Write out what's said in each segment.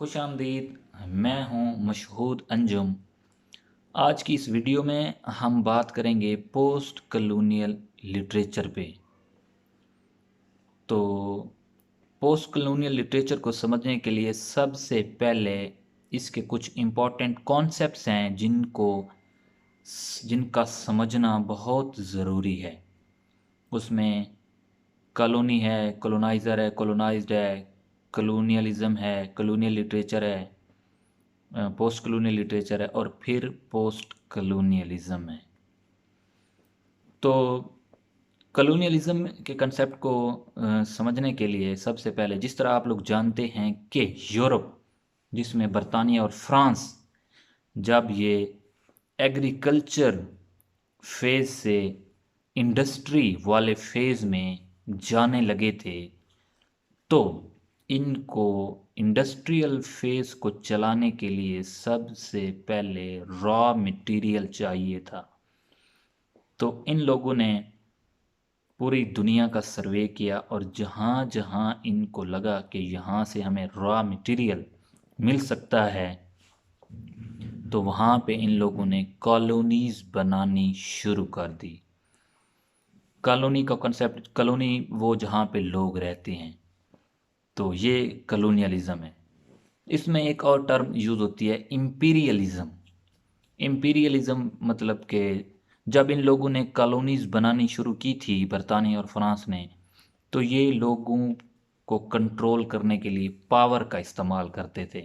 खुशामदीद। मैं हूं मशहूद अंजुम। आज की इस वीडियो में हम बात करेंगे पोस्ट कॉलोनियल लिटरेचर पे। तो पोस्ट कॉलोनियल लिटरेचर को समझने के लिए सबसे पहले इसके कुछ इम्पोर्टेंट कॉन्सेप्ट्स हैं जिनका समझना बहुत ज़रूरी है। उसमें कॉलोनी है, कॉलोनाइज़र है, कॉलोनाइज्ड है, कॉलोनियलिज्म है, कॉलोनियल लिटरेचर है, पोस्ट कॉलोनियल लिटरेचर है और फिर पोस्ट कॉलोनियलिज्म है। तो कॉलोनियलिज्म के कंसेप्ट को समझने के लिए सबसे पहले, जिस तरह आप लोग जानते हैं कि यूरोप, जिसमें बरतानिया और फ्रांस, जब ये एग्रीकल्चर फेज़ से इंडस्ट्री वाले फेज़ में जाने लगे थे, तो इनको इंडस्ट्रियल फेज़ को चलाने के लिए सबसे पहले रॉ मटेरियल चाहिए था। तो इन लोगों ने पूरी दुनिया का सर्वे किया और जहाँ जहाँ इनको लगा कि यहाँ से हमें रॉ मटेरियल मिल सकता है, तो वहाँ पे इन लोगों ने कॉलोनीज बनानी शुरू कर दी। कॉलोनी का कंसेप्ट, कॉलोनी वो जहाँ पे लोग रहते हैं, तो ये कॉलोनियलिज्म है। इसमें एक और टर्म यूज़ होती है, इम्पीरियलिज्म। इम्पीरियलिज्म मतलब कि जब इन लोगों ने कॉलोनीज बनानी शुरू की थी, बरतानिया और फ्रांस ने, तो ये लोगों को कंट्रोल करने के लिए पावर का इस्तेमाल करते थे।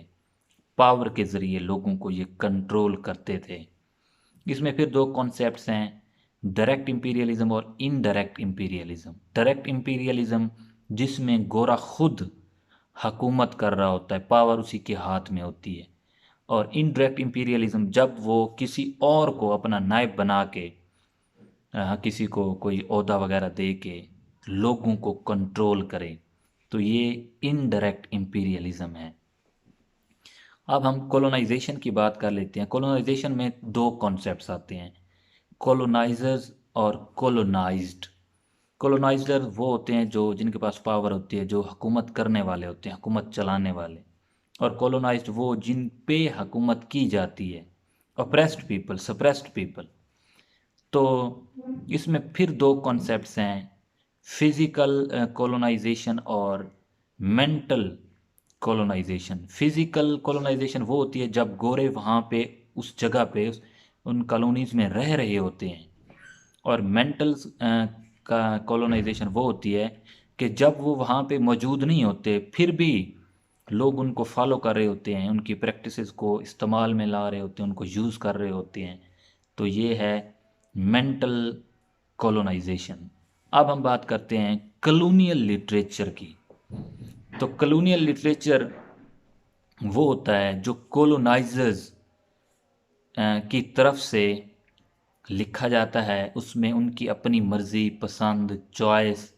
पावर के ज़रिए लोगों को ये कंट्रोल करते थे। इसमें फिर दो कॉन्सेप्ट्स हैं, डायरेक्ट इंपीरियलिज्म और इनडायरेक्ट इंपीरियलिज्म। डायरेक्ट इंपीरियलिज्म जिसमें गोरा खुद हकूमत कर रहा होता है, पावर उसी के हाथ में होती है। और इनडायरेक्ट इंपीरियलिज्म जब वो किसी और को अपना नायब बना के, किसी को कोई ओहदा वगैरह दे के लोगों को कंट्रोल करे, तो ये इनडायरेक्ट इंपीरियलिज्म है। अब हम कॉलोनाइजेशन की बात कर लेते हैं। कॉलोनाइजेशन में दो कॉन्सेप्ट्स आते हैं, कॉलोनाइजर्स और कॉलोनाइज्ड। कॉलोनाइजर वो होते हैं जो जिनके पास पावर होती है, जो हुकूमत करने वाले होते हैं, हुकूमत चलाने वाले। और कॉलोनाइज्ड वो जिन पे हुकूमत की जाती है, अप्रेस्ड पीपल, सप्रेस्ड पीपल। तो इसमें फिर दो कॉन्सेप्ट्स हैं, फिजिकल कॉलोनाइजेशन और मेंटल कॉलोनाइजेशन। फिजिकल कॉलोनाइजेशन वो होती है जब गोरे वहाँ पे उस जगह पे उन कॉलोनीज में रह रहे होते हैं। और मेंटल का कॉलोनाइजेशन वो होती है कि जब वो वहाँ पे मौजूद नहीं होते, फिर भी लोग उनको फॉलो कर रहे होते हैं, उनकी प्रैक्टिसेस को इस्तेमाल में ला रहे होते हैं, उनको यूज़ कर रहे होते हैं। तो ये है मेंटल कॉलोनाइजेशन। अब हम बात करते हैं कॉलोनियल लिटरेचर की। तो कॉलोनियल लिटरेचर वो होता है जो कॉलोनाइजर्स की तरफ से लिखा जाता है। उसमें उनकी अपनी मर्ज़ी, पसंद, चॉइस,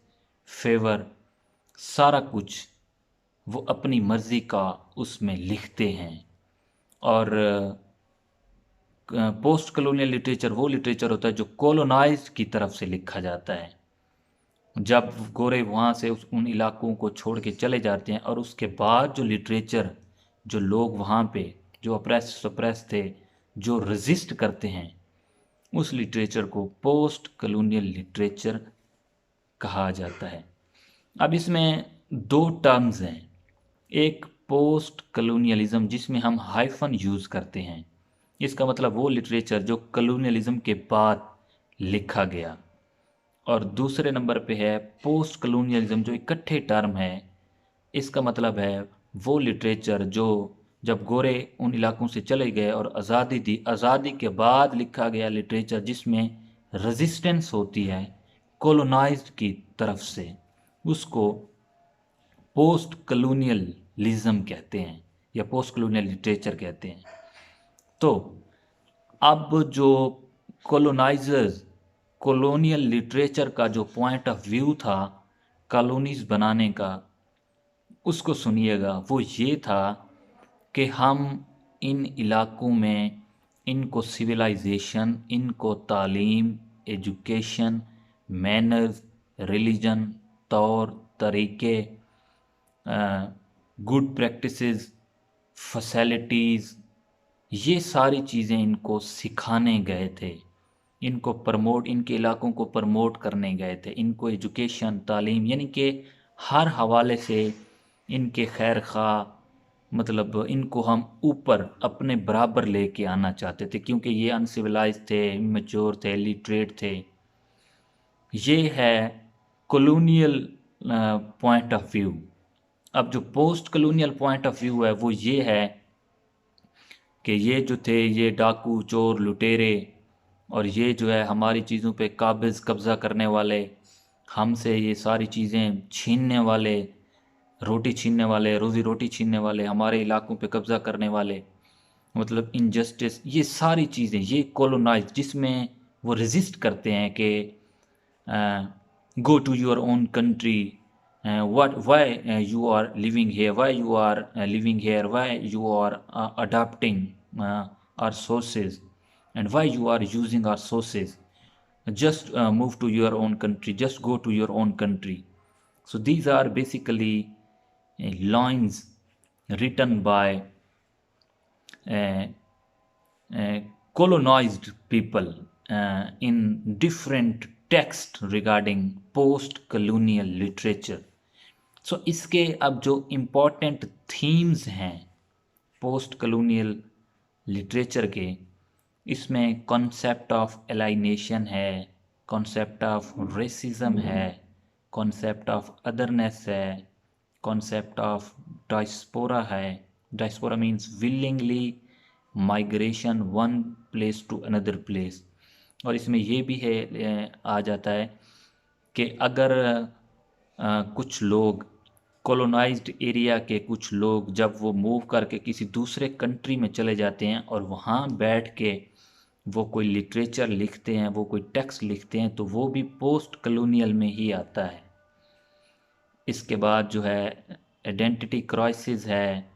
फेवर, सारा कुछ वो अपनी मर्ज़ी का उसमें लिखते हैं। और पोस्ट कॉलोनियल लिटरेचर वो लिटरेचर होता है जो कॉलोनाइज्ड की तरफ से लिखा जाता है, जब गोरे वहाँ से उन इलाकों को छोड़ के चले जाते हैं। और उसके बाद जो लिटरेचर, जो लोग वहाँ पे जो अप्रेस सप्रेस थे, जो रजिस्ट करते हैं, उस लिटरेचर को पोस्ट कॉलोनियल लिटरेचर कहा जाता है। अब इसमें दो टर्म्स हैं, एक पोस्ट कॉलोनियलिज्म जिसमें हम हाइफन यूज़ करते हैं, इसका मतलब वो लिटरेचर जो कॉलोनियलिज्म के बाद लिखा गया। और दूसरे नंबर पे है पोस्ट कॉलोनियलिज्म जो इकट्ठे टर्म है, इसका मतलब है वो लिटरेचर जो जब गोरे उन इलाकों से चले गए और आज़ादी दी, आज़ादी के बाद लिखा गया लिटरेचर जिसमें रेजिस्टेंस होती है कॉलोनाइज्ड की तरफ से, उसको पोस्ट कॉलोनियलिज्म कहते हैं या पोस्ट कॉलोनियल लिटरेचर कहते हैं। तो अब जो कॉलोनाइजर्स, कॉलोनियल लिटरेचर का जो पॉइंट ऑफ व्यू था कॉलोनीज बनाने का, उसको सुनिएगा। वो ये था कि हम इन इलाकों में इनको सिविलाइजेशन, इनको तालीम, एजुकेशन, मैनर्स, रिलीजन, तौर तरीके, गुड प्रैक्टिसेस, फैसिलिटीज़, ये सारी चीज़ें इनको सिखाने गए थे, इनको प्रमोट, इनके इलाकों को प्रमोट करने गए थे, इनको एजुकेशन, तालीम, यानी कि हर हवाले से इनके खैर खा, मतलब इनको हम ऊपर अपने बराबर लेके आना चाहते थे, क्योंकि ये अनसिविलाइज थे, इमेच्योर थे, लिटरेट थे। ये है कॉलोनियल पॉइंट ऑफ व्यू। अब जो post colonial point of view है वो ये है कि ये जो थे, ये डाकू, चोर, लुटेरे, और ये जो है हमारी चीज़ों पे काबिज़ कब्ज़ा करने वाले, हमसे ये सारी चीज़ें छीनने वाले, रोटी छीनने वाले, रोज़ी रोटी छीनने वाले, हमारे इलाकों पे कब्ज़ा करने वाले, मतलब इनजस्टिस, ये सारी चीज़ें, ये कॉलोनाइज, जिसमें वो रेजिस्ट करते हैं कि go to your own country, why you are living here, why you are living here, why you are adopting our sources, and why you are using our sources, just move to your own country, just go to your own country. So these are basically lines written by uh, uh, colonized people in different texts regarding post colonial literature. सो इसके अब जो important themes हैं post colonial literature के, इसमें concept of alienation है, concept of racism है, concept of otherness है, concept of diaspora है। Diaspora means willingly migration one place to another place. और इसमें ये भी है, आ जाता है कि अगर कुछ लोग, कॉलोनाइज्ड एरिया के कुछ लोग, जब वो मूव करके किसी दूसरे कंट्री में चले जाते हैं और वहाँ बैठ के वो कोई लिटरेचर लिखते हैं, वो कोई टेक्स्ट लिखते हैं, तो वो भी पोस्ट कॉलोनियल में ही आता है। इसके बाद जो है आइडेंटिटी क्राइसिस है,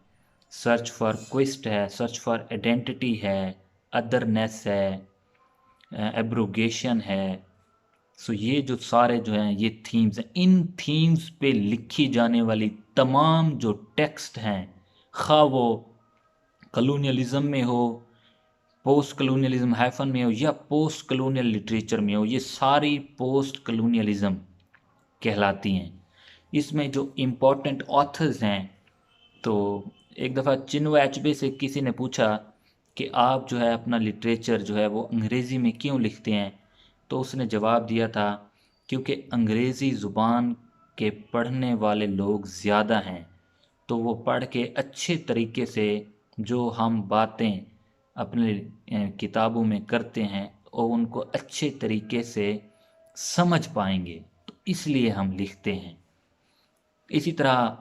सर्च फॉर क्विस्ट है, सर्च फॉर आइडेंटिटी है, अदरनेस है, एब्रोगेशन है। सो ये जो सारे जो हैं ये थीम्स हैं, इन थीम्स पे लिखी जाने वाली तमाम जो टेक्स्ट हैं, खा वो कॉलोनियलिज्म में हो, पोस्ट कॉलोनियलिज्म हाइफन में हो, या पोस्ट कॉलोनियल लिटरेचर में हो, ये सारी पोस्ट कॉलोनियलिज्म कहलाती हैं। इसमें जो इम्पोर्टेंट ऑथर्स हैं, तो एक दफ़ा चिन्वे अचबे से किसी ने पूछा कि आप जो है अपना लिटरेचर जो है वो अंग्रेज़ी में क्यों लिखते हैं, तो उसने जवाब दिया था क्योंकि अंग्रेज़ी ज़ुबान के पढ़ने वाले लोग ज़्यादा हैं, तो वो पढ़ के अच्छे तरीके से जो हम बातें अपने किताबों में करते हैं और उनको अच्छे तरीके से समझ पाएंगे, तो इसलिए हम लिखते हैं। इसी तरह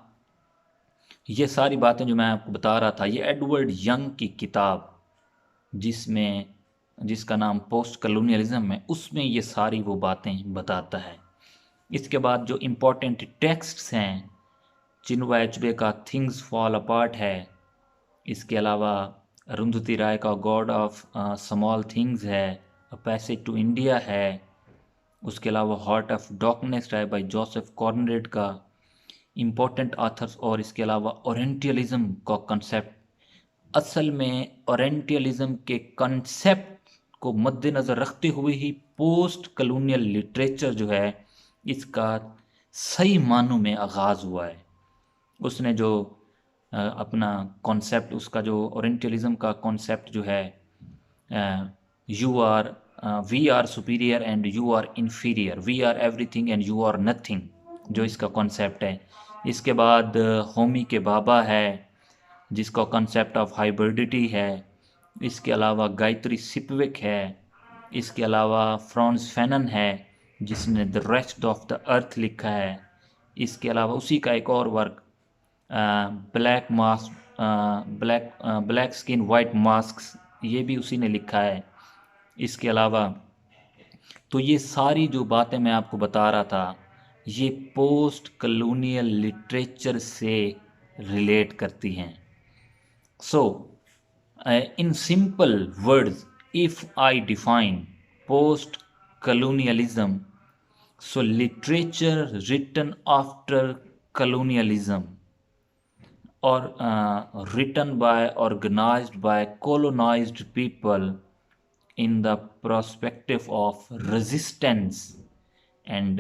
ये सारी बातें जो मैं आपको बता रहा था, ये एडवर्ड यंग की किताब जिसका नाम पोस्ट कॉलोनियलिज्म है, उसमें ये सारी वो बातें बताता है। इसके बाद जो इम्पोर्टेंट टेक्स्ट्स हैं, चिन्वे अचबे का थिंग्स फॉल अपार्ट है, इसके अलावा अरुंधति राय का गॉड ऑफ स्मॉल थिंग्स है, अ पैसेज टू इंडिया है, उसके अलावा हार्ट ऑफ डार्कनेस है बाय जोसेफ कॉर्नरेड का, इम्पोर्टेंट ऑथर्स, और इसके अलावा ओरिएंटलिज्म का कंसेप्ट। असल में ओरिएंटलिज्म के कंसेप्ट को मद्देनज़र रखते हुए ही पोस्ट कॉलोनियल लिटरेचर जो है इसका सही मानों में आगाज़ हुआ है। उसने जो अपना कॉन्सेप्ट, उसका जो ओरिएंटलिज्म का कॉन्सेप्ट जो है, you are we are superior and you are inferior, we are everything and you are nothing, जो इसका कॉन्सेप्ट है। इसके बाद होमी के बाबा है जिसका कॉन्सेप्ट ऑफ हाइब्रिडिटी है। इसके अलावा गायत्री सिपविक है। इसके अलावा फ्रांस फैनन है जिसने the rest of the earth लिखा है। इसके अलावा उसी का एक और work black mask, black skin white masks, ये भी उसी ने लिखा है। इसके अलावा तो ये सारी जो बातें मैं आपको बता रहा था ये पोस्ट कॉलोनियल लिटरेचर से रिलेट करती हैं। सो in simple words, if I define post colonialism, so literature written after colonialism, or written by, organized by colonized people in the perspective of resistance, and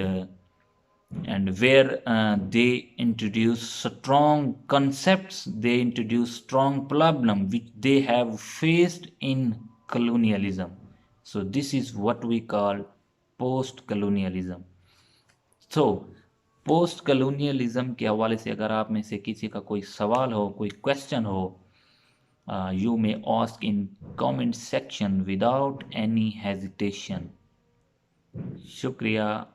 where they introduce strong concepts, they introduce strong problem which they have faced in colonialism. So this is what we call post colonialism. So post colonialism के हवाले से अगर आप में से किसी का कोई सवाल हो, कोई क्वेश्चन हो, you may ask in comment section without any hesitation. शुक्रिया.